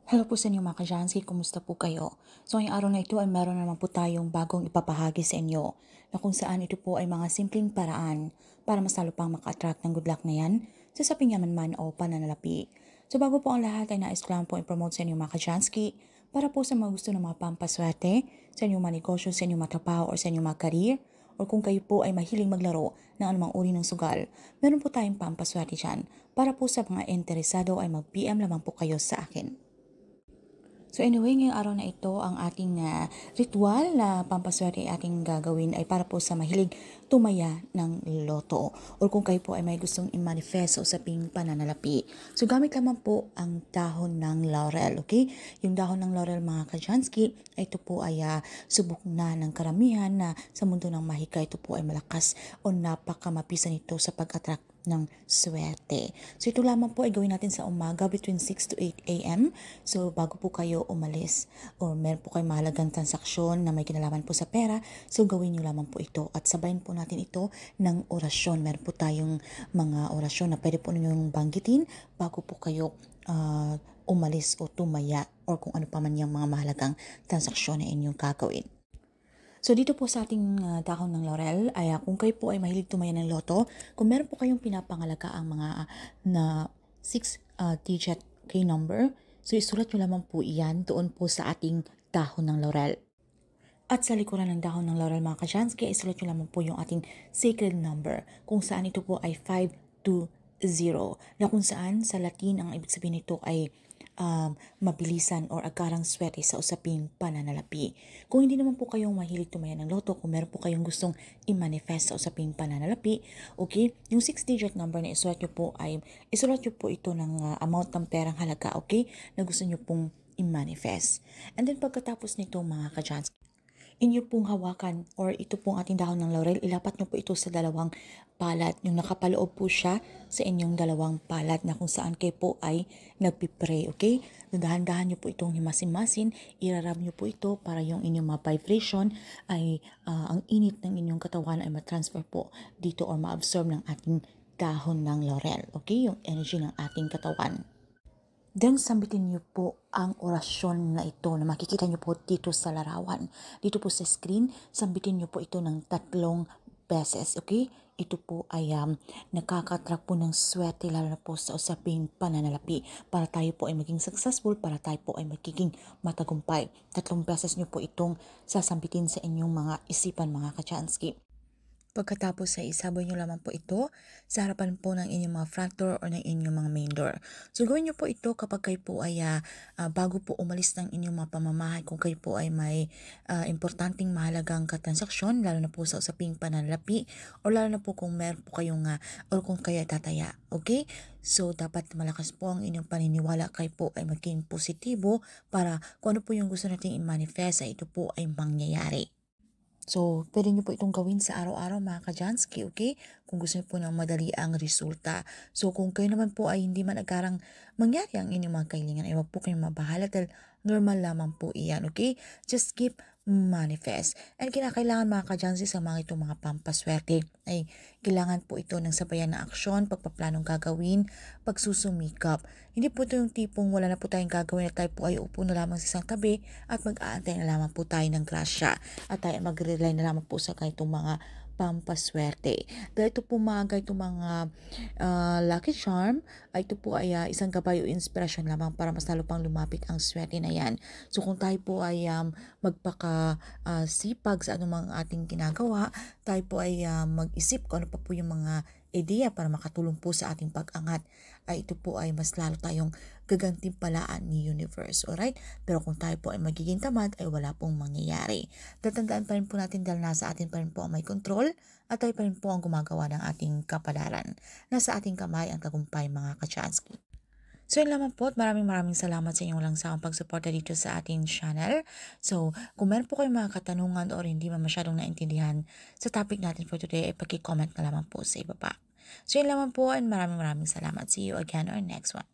Hello po sa inyo mga ka-Jansi, kumusta po kayo? So ngayong araw na ito ay meron naman po tayong bagong ipapahagi sa inyo na kung saan ito po ay mga simpleng paraan para mas lalo pang maka-attract ng good luck na yan sa saping yaman man o pananalapi. So bago po ang lahat ay nais ko lang po i-promote sa inyo mga ka-Janski para po sa mga gusto ng mga pampaswerte sa inyong mga negosyo, sa inyong mga trabaho o sa inyong mga career, o kung kayo po ay mahiling maglaro ng anumang uri ng sugal, meron po tayong pampaswerte dyan. Para po sa mga interesado ay mag-PM lamang po kayo sa akin. So anyway, ngayong araw na ito, ang ating ritual na pampaswerte ay ating gagawin ay para po sa mahilig tumaya ng loto. O kung kayo po ay may gustong i-manifest sa usaping pananalapi. So gamit lamang po ang dahon ng laurel, okay? Yung dahon ng laurel mga ka-Jansky, ito po ay subok na ng karamihan na sa mundo ng mahika, ito po ay malakas o napakamabisa nito sa pag-attract ng swerte. So ito lamang po ay gawin natin sa umaga between 6 to 8 a.m. So bago po kayo umalis or meron po kayong mahalagang transaksyon na may kinalaman po sa pera, so gawin nyo lamang po ito at sabayin po natin ito ng orasyon. Meron po tayong mga orasyon na pwede po ninyong banggitin bago po kayo umalis o tumaya or kung ano pa man yung mga mahalagang transaksyon na inyong gagawin. So dito po sa ating dahon ng laurel ay kung kayo po ay mahilig tumaya ng loto, kung meron po kayong pinapangalaga ang mga na 6-digit key number, so isulat nyo lamang po iyan doon po sa ating dahon ng laurel. At sa likuran ng dahon ng laurel mga ka-Jansky, isulat nyo lamang po yung ating sacred number kung saan ito po ay 520 na kung saan sa Latin ang ibig sabihin nito ay mabilisan or agarang swerte sa usaping pananalapi. Kung hindi naman po kayong mahilig tumaya ng loto, kung meron po kayong gustong i-manifest sa usaping pananalapi, okay, yung 6-digit number na isulat nyo po ito ng amount ng perang halaga, okay, na gusto nyo pong i-manifest. And then pagkatapos nito mga ka-Jans, inyo pong hawakan or ito pong ating dahon ng laurel, ilapat nyo po ito sa dalawang palad. Yung nakapaloob po siya sa inyong dalawang palad na kung saan kayo po ay nagpipray, okay? Dahan-dahan nyo po itong himasin-masin, irarab nyo po ito para yung inyong mga vibration ay ang init ng inyong katawan ay matransfer po dito or ma-absorb ng ating dahon ng laurel, okay? Yung energy ng ating katawan. Then, sambitin niyo po ang orasyon na ito na makikita niyo po dito sa larawan. Dito po sa screen, sambitin niyo po ito ng 3 beses, okay? Ito po ay nakaka-attract po ng swerte lalo na po sa usaping pananalapi. Para tayo po ay maging successful, para tayo po ay magiging matagumpay. 3 beses niyo po itong sasambitin sa inyong mga isipan mga ka-Chansky. Pagkatapos ay isaboy nyo lamang po ito sa harapan po ng inyong mga front door o ng inyong mga main door. So gawin nyo po ito kapag kayo po ay bago po umalis ng inyong mga pamamahay, kung kayo po ay may importanteng mahalagang katransaksyon, lalo na po sa usaping pananalapi o lalo na po kung meron po kayong or kung kayo ay tataya. Okay? So dapat malakas po ang inyong paniniwala, kayo po ay maging positibo para kung ano po yung gusto nating i-manifest ay ito po ay mangyayari. So, pwede nyo po itong gawin sa araw-araw mga ka-Jansky, okay? Kung gusto nyo po ng madali ang resulta. So, kung kayo naman po ay hindi man agarang mangyari ang inyong mga kailangan, ay huwag po kayong mabahala dahil normal lamang po iyan, okay? Just keep manifest. And kinakailangan mga ka-Jansky sa mga itong mga pampaswerte ay kailangan po ito ng sabayan na aksyon, pagpaplanong gagawin, pagsusumikap. Hindi po ito yung tipong wala na po tayong gagawin at tayo po ay upo na lamang sa isang tabi at mag-aantay na lamang po tayo ng grasya at tayo mag-rely na lamang po sa ganitong mga pampaswerte. Dahil ito po mga itong mga lucky charm, ay ito po ay isang gabay o inspirasyon lamang para mas lalo pang lumapit ang swerte na yan. So kung tayo po ay magpaka-sipag sa anumang ating ginagawa, tayo po ay mag-isip kung ano pa po yung mga ideya para makatulong po sa ating pag-angat, ay ito po ay mas lalo tayong gagantimpalaan ni universe, alright? Pero kung tayo po ay magiging tamad, ay wala pong mangyayari. Tatandaan pa rin po natin dahil nasa atin pa rin po ang may control at tayo pa rin po ang gumagawa ng ating kapalaran. Nasa ating kamay ang tagumpay mga ka-Chansky. So yun lamang po at maraming salamat sa inyong walang sawang pagsuporta dito sa ating channel. So kung meron po kayong mga katanungan or hindi man masyadong naintindihan sa topic natin for today, ay pag-comment na lamang po sa ibaba. So yun lamang po and maraming salamat. See you again on our next one.